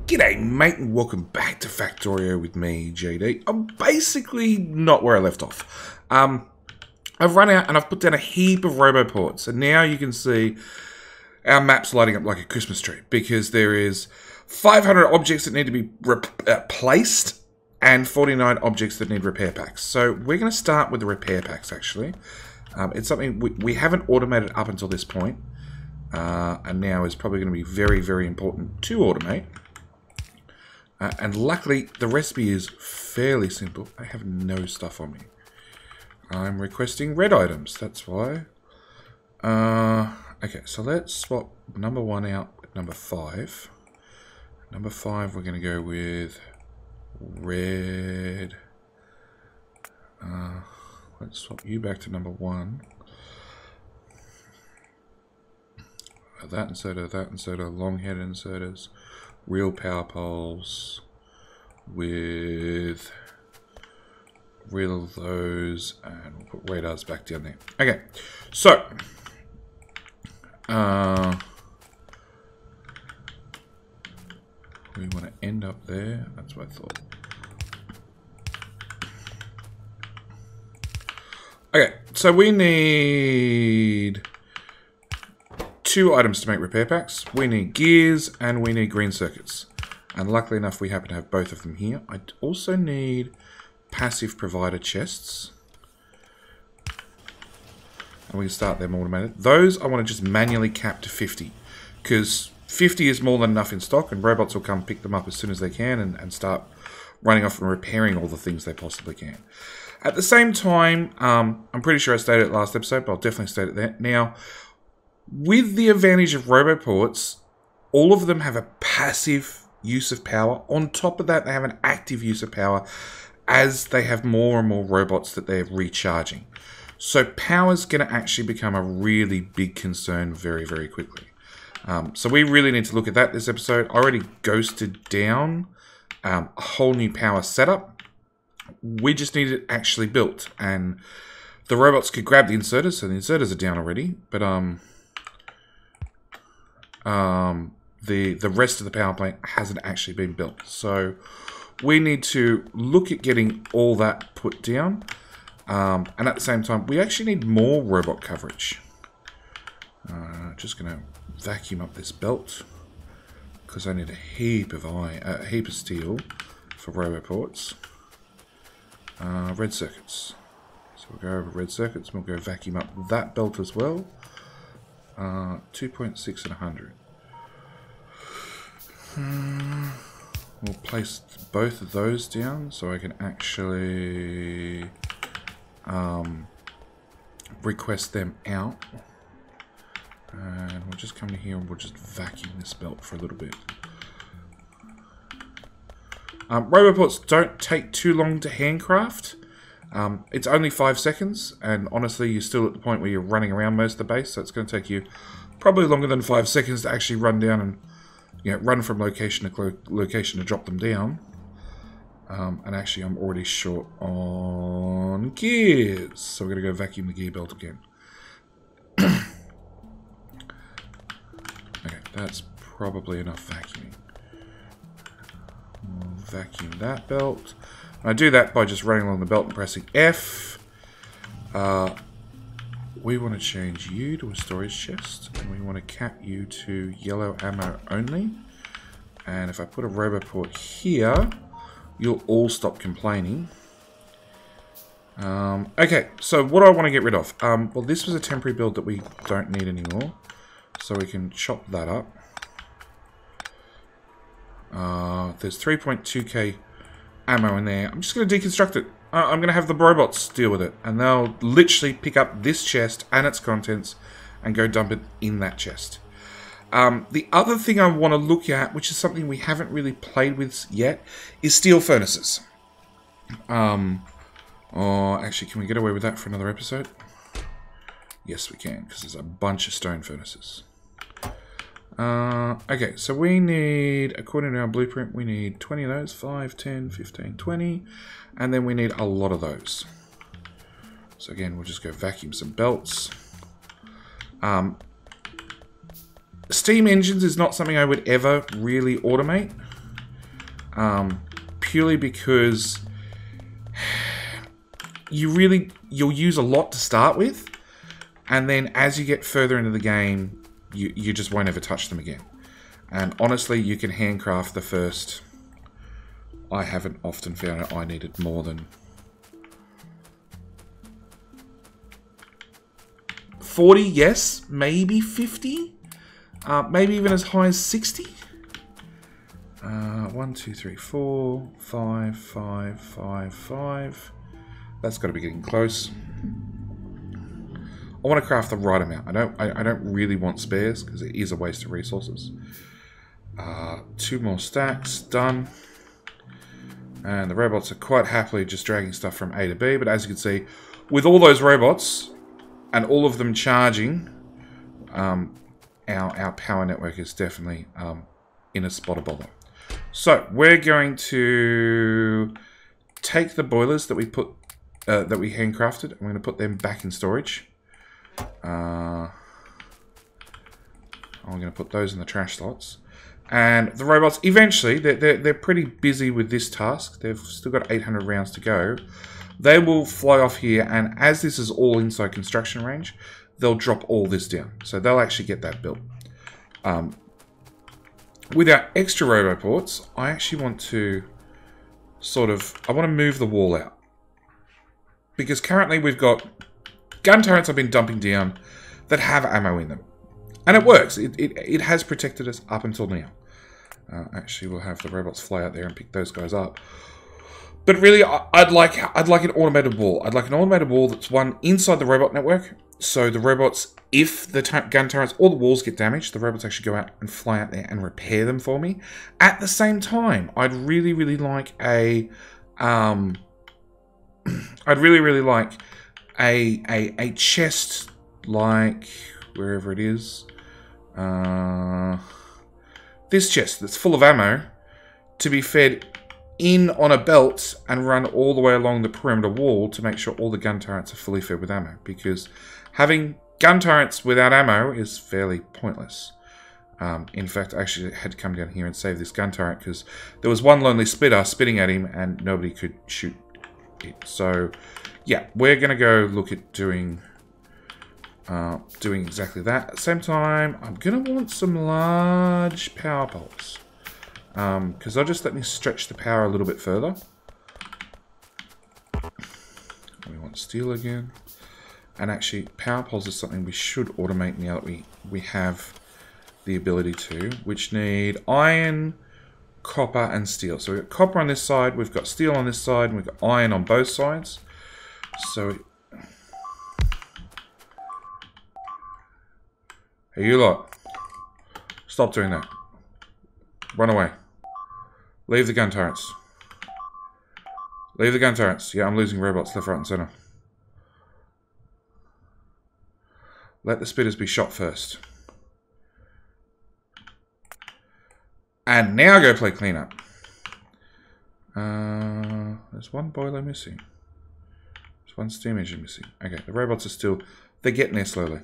G'day mate and welcome back to Factorio with me, JD. I'm basically not where I left off. I've run out and I've put down a heap of roboports, and now you can see our map's lighting up like a Christmas tree because there is 500 objects that need to be placed and 49 objects that need repair packs. So we're going to start with the repair packs actually. It's something we haven't automated up until this point, and now is probably going to be very, very important to automate. And luckily, the recipe is fairly simple. I have no stuff on me. I'm requesting red items, that's why. Okay, so let's swap number 1 out with number 5. Number 5, we're going to go with red. Let's swap you back to number 1. That inserter, long head inserters. Real power poles with real of those, and we'll put radars back down there. Okay, so we want to end up there. That's what I thought. Okay, so we need 2 items to make repair packs. We need gears and we need green circuits. And luckily enough, we happen to have both of them here. I also need passive provider chests. And we can start them automated. Those I want to just manually cap to 50. Because 50 is more than enough in stock, and robots will come pick them up as soon as they can and start running off and repairing all the things they possibly can. At the same time, I'm pretty sure I stated it last episode, but I'll definitely state it there. Now, with the advantage of roboports, all of them have a passive use of power. On top of that, they have an active use of power as they have more and more robots that they're recharging. So power is going to actually become a really big concern very, very quickly. So we really need to look at that this episode. I already ghosted down a whole new power setup. We just need it actually built. And the robots could grab the inserters, so the inserters are down already. But the rest of the power plant hasn't actually been built. So we need to look at getting all that put down. And at the same time, we actually need more robot coverage. Just going to vacuum up this belt because I need a heap of steel for roboports. Red circuits. So we'll go over red circuits and we'll go vacuum up that belt as well. 2.6 and 100. We'll place both of those down so I can actually request them out. And we'll just come to here and we'll just vacuum this belt for a little bit. Roboports don't take too long to handcraft. It's only 5 seconds, and honestly, you're still at the point where you're running around most of the base, so it's going to take you probably longer than 5 seconds to actually run down and run from location to location to drop them down. And actually, I'm already short on gears, so we're going to go vacuum the gear belt again. Okay, that's probably enough vacuuming. We'll vacuum that belt. I do that by just running along the belt and pressing F. We want to change you to a storage chest, and we want to cap you to yellow ammo only. And if I put a roboport here, you'll all stop complaining. Okay, so what do I want to get rid of? Well, this was a temporary build that we don't need anymore, so we can chop that up. There's 3.2k ammo in there. I'm just going to deconstruct it. I'm going to have the robots deal with it, and they'll literally pick up this chest and its contents and go dump it in that chest. The other thing I want to look at, which is something we haven't really played with yet, is steel furnaces. Actually, can we get away with that for another episode? Yes, we can, because there's a bunch of stone furnaces. Okay, so we need, according to our blueprint, we need 20 of those, 5, 10, 15, 20, and then we need a lot of those. So again, we'll just go vacuum some belts. Steam engines is not something I would ever really automate. purely because you'll use a lot to start with, and then as you get further into the game, you just won't ever touch them again. And honestly, you can handcraft the first. I haven't often found it. I needed more than 40, yes, maybe 50, maybe even as high as 60. 1, 2, 3, 4, 5, 5, 5, 5. That's got to be getting close. I want to craft the right amount. I don't really want spares because it is a waste of resources. 2 more stacks, done. And the robots are quite happily just dragging stuff from A to B. But as you can see, with all those robots and all of them charging, our power network is definitely in a spot of bother. So we're going to take the boilers that we put that we handcrafted. I'm going to put them back in storage. I'm going to put those in the trash slots. And the robots, eventually, they're pretty busy with this task. They've still got 800 rounds to go. They will fly off here, and as this is all inside construction range, they'll drop all this down. So they'll actually get that built. With our extra roboports, I actually want to I want to move the wall out. Because currently we've got gun turrets I've been dumping down that have ammo in them. And it works. It has protected us up until now. Actually, we'll have the robots fly out there and pick those guys up. But really, I'd like an automated wall. I'd like an automated wall that's one inside the robot network. So the robots, if the gun turrets or the walls get damaged, the robots actually go out and fly out there and repair them for me. At the same time, I'd really, really like a a chest, like wherever it is. This chest that's full of ammo to be fed in on a belt and run all the way along the perimeter wall to make sure all the gun turrets are fully fed with ammo, because having gun turrets without ammo is fairly pointless. In fact, I actually had to come down here and save this gun turret because there was one lonely spitter spitting at him and nobody could shoot it. So yeah, we're gonna go look at doing exactly that. At the same time, I'm going to want some large power poles. Because they'll just let me stretch the power a little bit further. We want steel again. And actually, power poles is something we should automate now that we have the ability to. Which need iron, copper, and steel. So we've got copper on this side, we've got steel on this side, and we've got iron on both sides. So hey, you lot. Stop doing that. Run away. Leave the gun turrets. Leave the gun turrets. Yeah, I'm losing robots left, right, and center. Let the spitters be shot first. And now go play cleanup. There's one boiler missing. There's one steam engine missing. Okay, the robots are still... They're getting there slowly.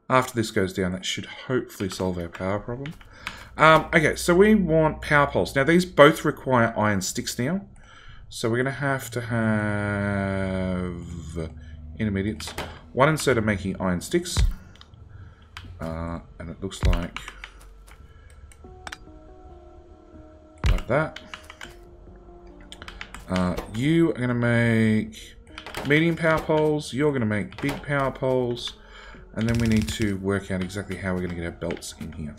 After this goes down, that should hopefully solve our power problem. Okay, so we want power poles. Now, these both require iron sticks now. So we're going to have intermediates. One instead of making iron sticks. And it looks like that. You are going to make medium power poles. You're going to make big power poles. And then we need to work out exactly how we're going to get our belts in here.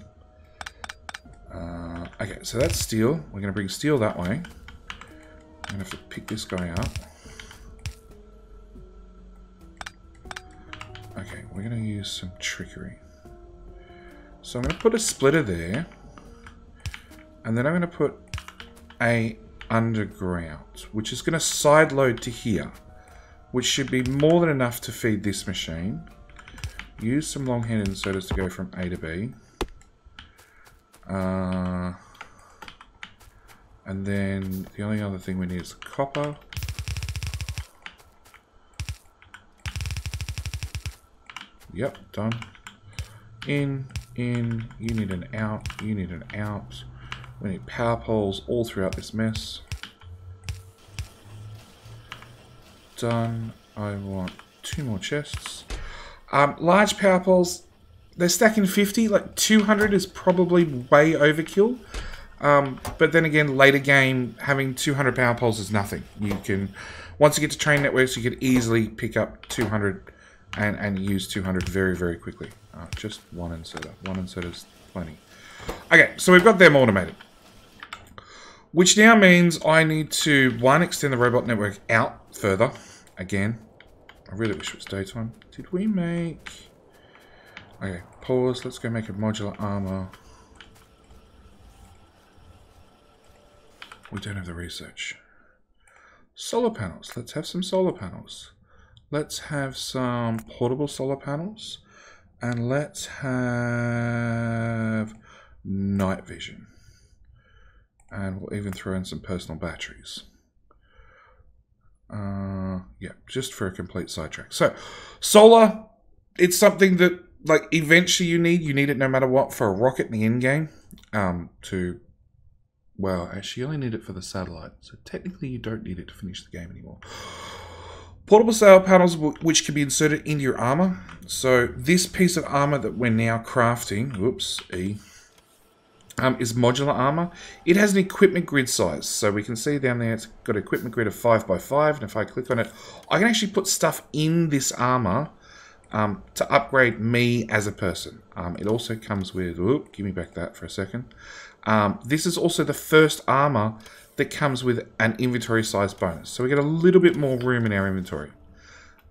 Okay, so that's steel. We're going to bring steel that way. I'm going to have to pick this guy up. Okay, we're going to use some trickery. So I'm going to put a splitter there. And then I'm going to put a underground, which is going to side load to here, which should be more than enough to feed this machine. Use some long-handed inserters to go from A to B. And then the only other thing we need is copper. Yep, done. In, you need an out, you need an out. We need power poles all throughout this mess. Done. I want 2 more chests. Large power poles, they're stacking 50. Like 200 is probably way overkill. But then again, later game, having 200 power poles is nothing. You can, once you get to train networks, you can easily pick up 200 and use 200 very, very quickly. Just one inserter. One inserter is plenty. Okay, so we've got them automated. Which now means I need to, 1, extend the robot network out further. Again, I really wish it was daytime. Did we make... Okay, pause. Let's go make a modular armor. We don't have the research. Solar panels. Let's have some solar panels. Let's have some portable solar panels. And let's have night vision. And we'll even throw in some personal batteries. Yeah, just for a complete sidetrack. So, solar, it's something that, like, eventually you need it no matter what for a rocket in the end game. Well, actually, you only need it for the satellite. So, technically, you don't need it to finish the game anymore. Portable solar panels, which can be inserted into your armor. So, this piece of armor that we're now crafting, whoops, is modular armor. It has an equipment grid size. So we can see down there it's got an equipment grid of 5x5. And if I click on it, I can actually put stuff in this armor to upgrade me as a person. It also comes with, give me back that for a second. This is also the first armor that comes with an inventory size bonus. So we get a little bit more room in our inventory.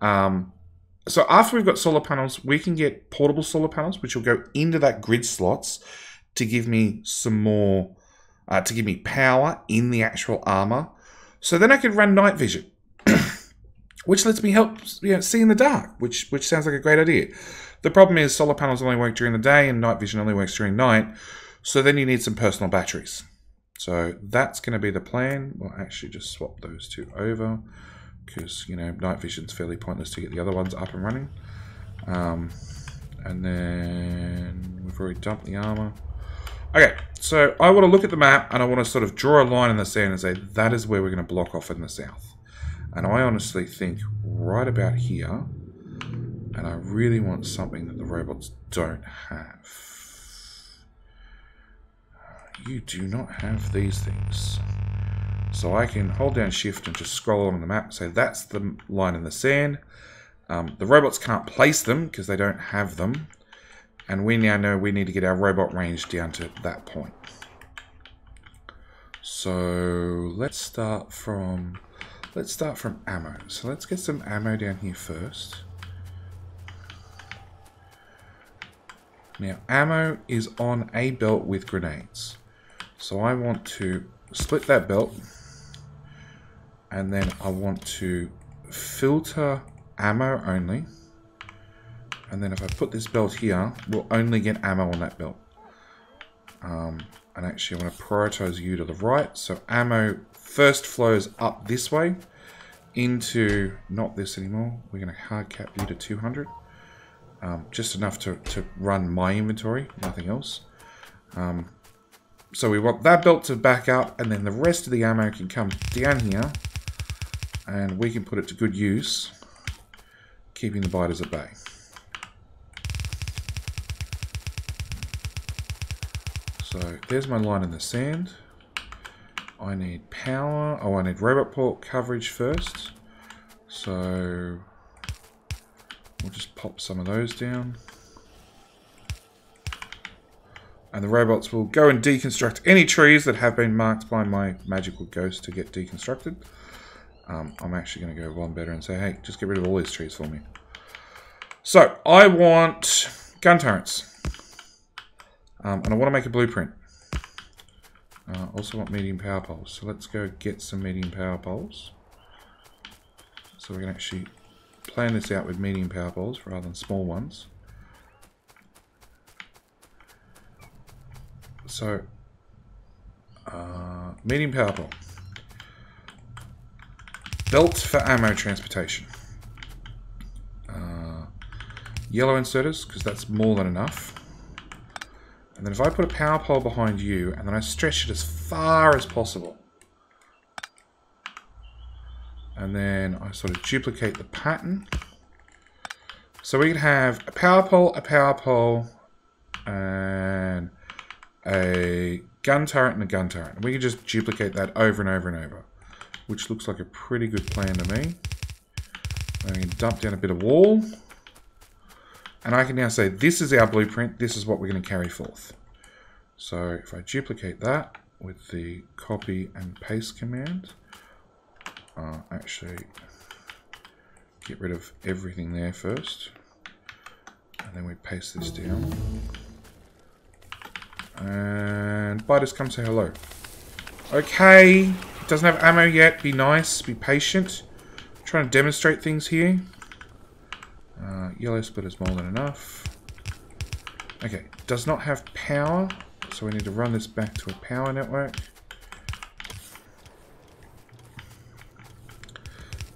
So after we've got solar panels, we can get portable solar panels, which will go into that grid slots to give me some more, to give me power in the actual armor. So then I can run night vision, which lets me help see in the dark, which sounds like a great idea. The problem is solar panels only work during the day and night vision only works during night. So then you need some personal batteries. So that's going to be the plan. We'll actually just swap those two over because, night vision's fairly pointless to get the other ones up and running. And then we've already dumped the armor. Okay, so I want to look at the map and I want to sort of draw a line in the sand and say that is where we're going to block off in the south. And I honestly think right about here, and I really want something that the robots don't have. You do not have these things. So I can hold down shift and just scroll on the map and say that's the line in the sand. The robots can't place them because they don't have them. And we now know we need to get our robot range down to that point. So let's start from ammo. So let's get some ammo down here first. Now ammo is on a belt with grenades. So I want to split that belt. And then I want to filter ammo only. And then if I put this belt here, we'll only get ammo on that belt. And actually I want to prioritize you to the right. So ammo first flows up this way into, not this anymore. We're going to hard cap you to 200. Just enough to run my inventory, nothing else. So we want that belt to back up and then the rest of the ammo can come down here. And we can put it to good use, keeping the biters at bay. So there's my line in the sand. I need power. Oh, I need robot port coverage first. So we'll just pop some of those down. And the robots will go and deconstruct any trees that have been marked by my magical ghost to get deconstructed. I'm actually going to go one better and say, hey, just get rid of all these trees for me. So I want gun turrets. And I want to make a blueprint. I also want medium power poles. So let's go get some medium power poles. So we can actually plan this out with medium power poles rather than small ones. So, medium power pole. Belt for ammo transportation. Yellow inserters, because that's more than enough. And then if I put a power pole behind you, and then I stretch it as far as possible. And then I sort of duplicate the pattern. So we can have a power pole, and a gun turret and a gun turret. And we can just duplicate that over and over and over, which looks like a pretty good plan to me. I can dump down a bit of wall. And I can now say, this is our blueprint. This is what we're going to carry forth. So if I duplicate that with the copy and paste command, actually get rid of everything there first. And then we paste this down. And Biters, come say hello. Okay, it doesn't have ammo yet. Be nice, be patient. I'm trying to demonstrate things here. Yellow splitter's more than enough. Okay, does not have power, so we need to run this back to a power network.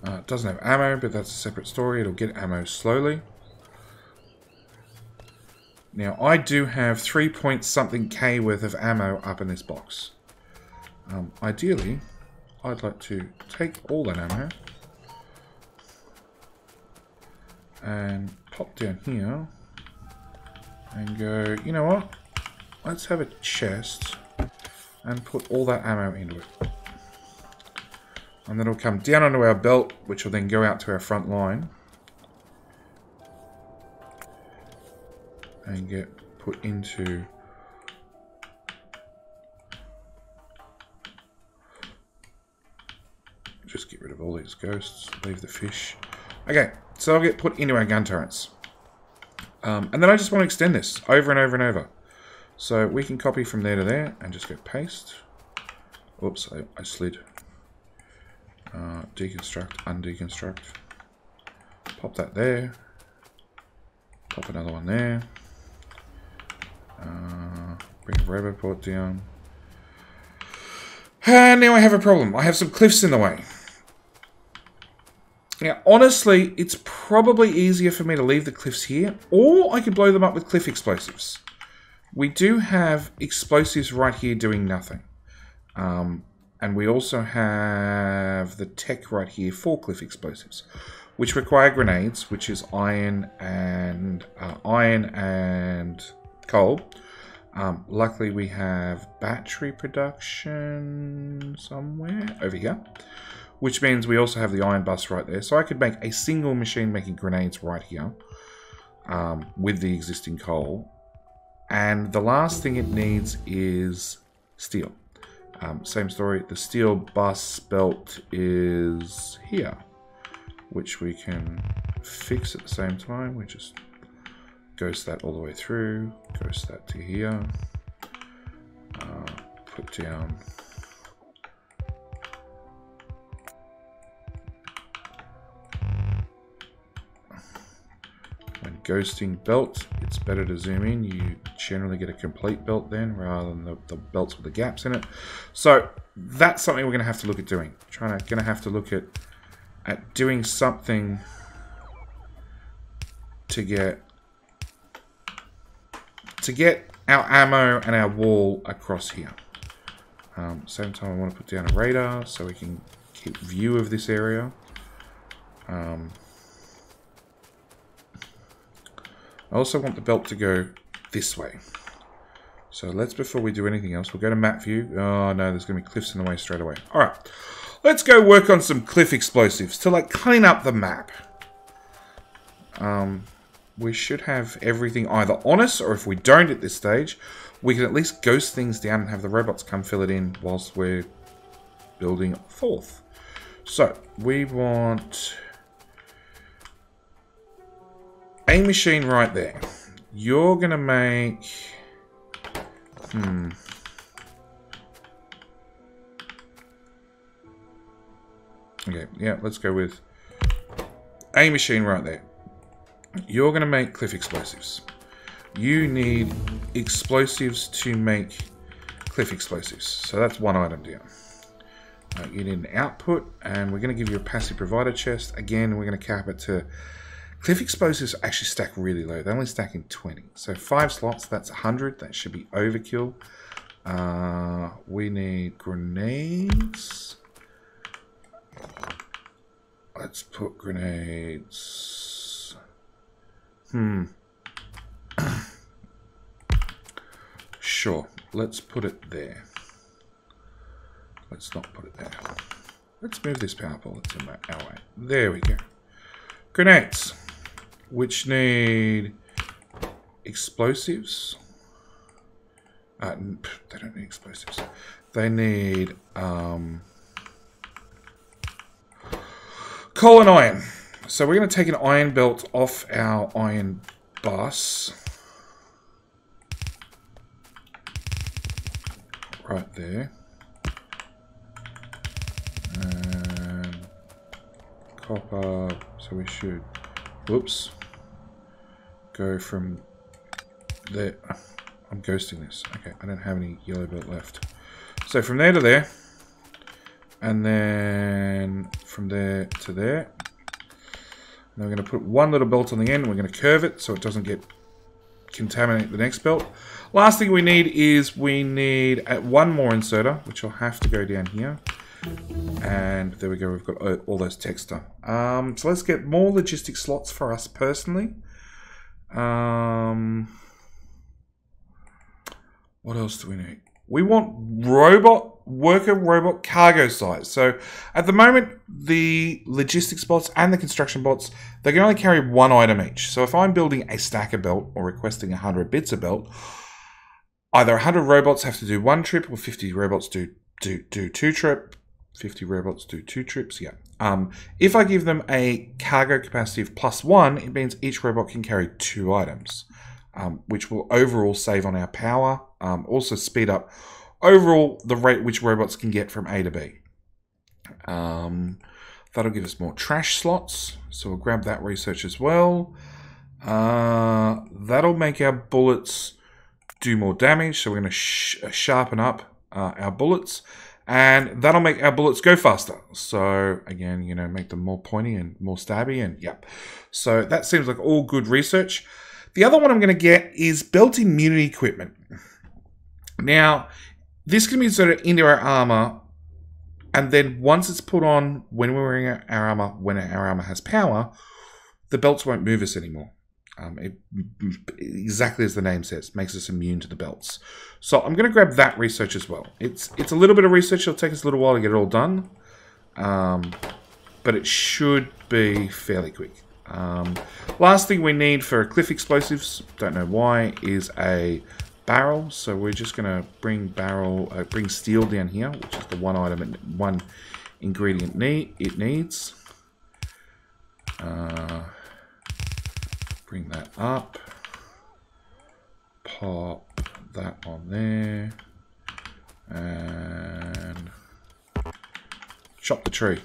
It doesn't have ammo, but that's a separate story. It'll get ammo slowly. Now, I do have 3 point something K worth of ammo up in this box. Ideally, I'd like to take all that ammo and pop down here and go, you know what? Let's have a chest and put all that ammo into it. And then it'll come down onto our belt, which will then go out to our front line and get put into just get rid of all these ghosts, leave the fish. Okay, so I'll get put into our gun turrets. And then I just want to extend this over and over and over. So we can copy from there to there and just go paste. Oops, I slid. Deconstruct, undeconstruct. Pop that there. Pop another one there. Bring a roboport down. And now I have a problem. I have some cliffs in the way. Now, honestly, it's probably easier for me to leave the cliffs here, or I could blow them up with cliff explosives. We do have explosives right here doing nothing. And we also have the tech right here for cliff explosives, which require grenades, which is iron and coal. Luckily, we have battery production somewhere over here, which means we also have the iron bus right there. So I could make a single machine making grenades right here with the existing coal. And the last thing it needs is steel. Same story, the steel bus belt is here, which we can fix at the same time. We just ghost that all the way through, ghost that to here, put down when ghosting belt, it's better to zoom in. You generally get a complete belt then rather than the belts with the gaps in it. So that's something we're going to have to look at doing. Going to have to look at doing something to get our ammo and our wall across here. Same time I want to put down a radar so we can keep view of this area. I also want the belt to go this way. So let's, before we do anything else, we'll go to map view. Oh no, there's going to be cliffs in the way straight away. Alright, let's go work on some cliff explosives to like clean up the map. We should have everything either on us, or if we don't at this stage, we can at least ghost things down and have the robots come fill it in whilst we're building forth. So, we want a machine right there. You're going to make... Okay, yeah, let's go with a machine right there. You're going to make cliff explosives. You need explosives to make cliff explosives. So that's one item down. You need an output, and we're going to give you a passive provider chest. Again, we're going to cap it to Cliff explosives actually stack really low. They only stack in 20. So 5 slots, that's 100. That should be overkill. We need grenades. Let's put grenades. Sure, let's put it there. Let's not put it there. Let's move this power pole. It's in our way. There we go. Grenades, which need explosives. They don't need explosives. They need coal and iron. So we're going to take an iron belt off our iron bus. Right there. And copper. So we should, whoops, go from there. I'm ghosting this. Okay, I don't have any yellow belt left. So from there to there. And then from there to there. And we're going to put one little belt on the end. And we're going to curve it so it doesn't contaminate the next belt. Last thing we need is we need one more inserter, which will have to go down here. And there we go. We've got all those techs done. So let's get more logistic slots for us personally. What else do we need? We want worker robot cargo size. So at the moment, the logistics bots and the construction bots, they can only carry 1 item each. So if I'm building a stacker belt or requesting 100 bits of belt, either 100 robots have to do 1 trip or 50 robots do 2 trip. 50 robots do 2 trips, yeah. If I give them a cargo capacity of +1, it means each robot can carry 2 items, which will overall save on our power, also speed up overall the rate which robots can get from A to B. That'll give us more trash slots, so we'll grab that research as well. That'll make our bullets do more damage, so we're going to sharpen up our bullets. And that'll make our bullets go faster. So, again, you know, make them more pointy and more stabby. And, yeah. So, that seems like all good research. The other one I'm going to get is belt immunity equipment. Now, this can be inserted into our armor. And then once it's put on, when we're wearing our armor, when our armor has power, the belts won't move us anymore. Exactly as the name says, makes us immune to the belts. So I'm going to grab that research as well. It's a little bit of research. It'll take us a little while to get it all done. But it should be fairly quick. Last thing we need for cliff explosives, don't know why, is a barrel. So we're just going to bring steel down here, which is the one item and one ingredient it needs. Bring that up, pop that on there, and chop the tree.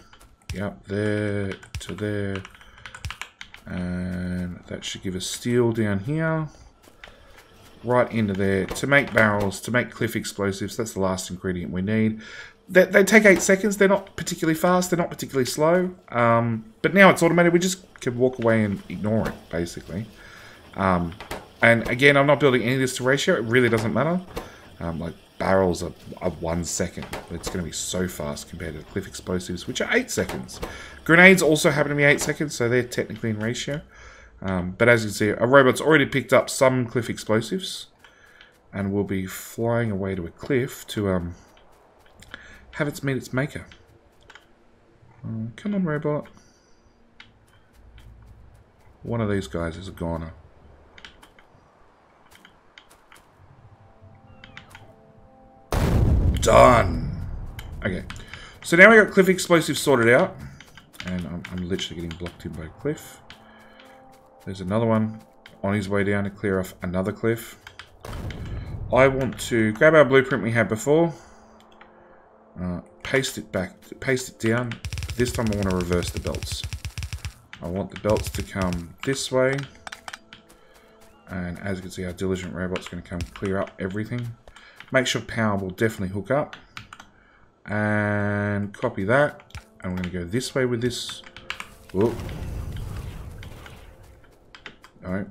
Yep, there to there, and that should give us steel down here, right into there, to make barrels, to make cliff explosives. That's the last ingredient we need. They take 8 seconds. They're not particularly fast. They're not particularly slow. But now it's automated. We just can walk away and ignore it, basically. And again, I'm not building any of this to ratio. It really doesn't matter. Like barrels are 1 second. It's going to be so fast compared to the cliff explosives, which are 8 seconds. Grenades also happen to be 8 seconds, so they're technically in ratio. But as you can see, a robot's already picked up some cliff explosives, and will be flying away to a cliff to have it meet its maker. Come on, robot. One of these guys is a goner. Done. Okay. So now we got cliff explosives sorted out. And I'm literally getting blocked in by a cliff. There's another one on his way down to clear off another cliff. I want to grab our blueprint we had before. Paste it down. This time I want to reverse the belts. I want the belts to come this way. And as you can see, our diligent robot's going to come clear up everything. Make sure power will definitely hook up. And copy that. And we're going to go this way with this. Whoop. No.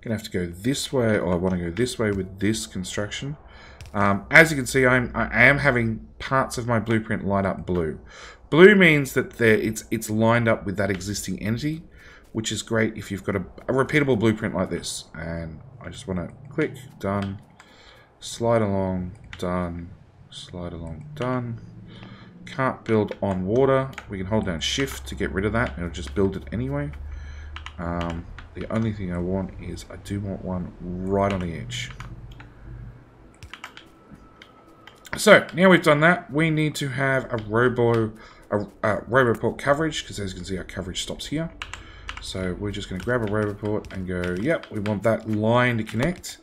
Gonna have to go this way, or I want to go this way with this construction. As you can see, I am having parts of my blueprint light up blue. Blue means that it's lined up with that existing entity, which is great if you've got a repeatable blueprint like this. And I just want to click, done, slide along, done, slide along, done. Can't build on water. We can hold down shift to get rid of that, and it'll just build it anyway. The only thing I want is I do want one right on the edge. So now we've done that, we need to have a Roboport coverage, because as you can see our coverage stops here. So we're just going to grab a Roboport and go, yep, we want that line to connect.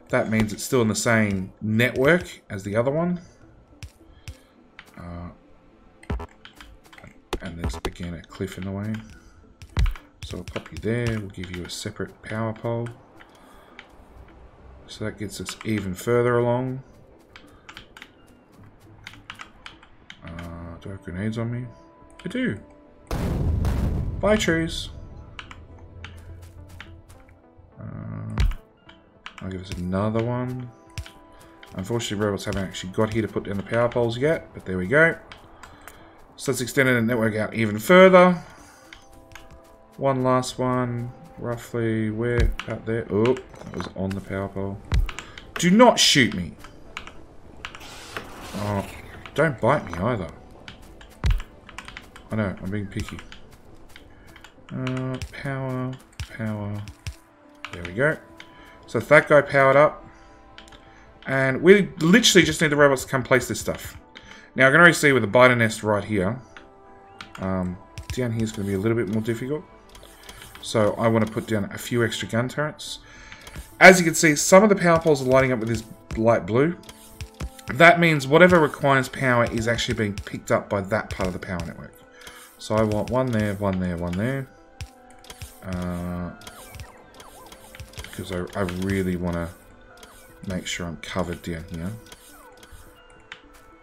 That means it's still in the same network as the other one. And there's again a cliff in the way. So I'll pop you there, we'll give you a separate power pole. So that gets us even further along. Do I have grenades on me? I do. Bye, trees. I'll give us another one. Unfortunately, robots haven't actually got here to put down the power poles yet, but there we go. So let's extend the network out even further. One last one, roughly where? Out there. Oh, that was on the power pole. Do not shoot me. Oh, don't bite me either. I know, I'm being picky. Power. There we go. So if that guy powered up. And we literally just need the robots to come place this stuff. Now I can already see with the biter nest right here. Down here is going to be a little bit more difficult. So I want to put down a few extra gun turrets. As you can see, some of the power poles are lighting up with this light blue. That means whatever requires power is actually being picked up by that part of the power network. So I want one there, one there, one there. Because I really want to make sure I'm covered down here.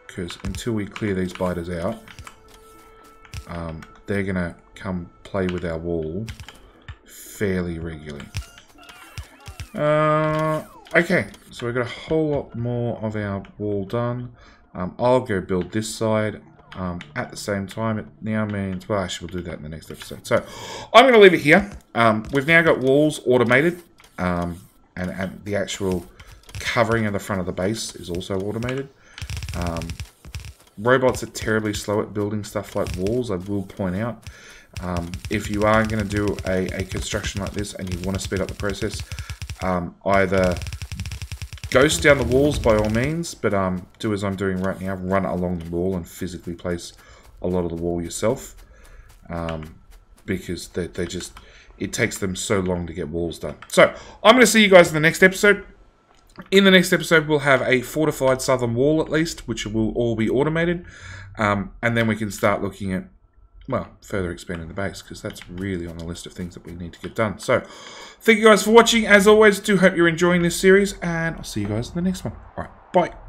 Because until we clear these biters out, they're going to come play with our wall fairly regularly. Okay, so we've got a whole lot more of our wall done. I'll go build this side at the same time. It now means, well, actually we'll do that in the next episode. So I'm going to leave it here. We've now got walls automated, and the actual covering of the front of the base is also automated. Robots are terribly slow at building stuff like walls, I will point out. If you are going to do a construction like this and you want to speed up the process, either ghost down the walls by all means, but do as I'm doing right now, run along the wall and physically place a lot of the wall yourself, because they just, it takes them so long to get walls done. So I'm going to see you guys in the next episode. In the next episode, we'll have a fortified southern wall at least, which will all be automated, and then we can start looking at, well, further expanding the base, because that's really on the list of things that we need to get done. So, thank you guys for watching. As always, do hope you're enjoying this series, and I'll see you guys in the next one. All right, bye.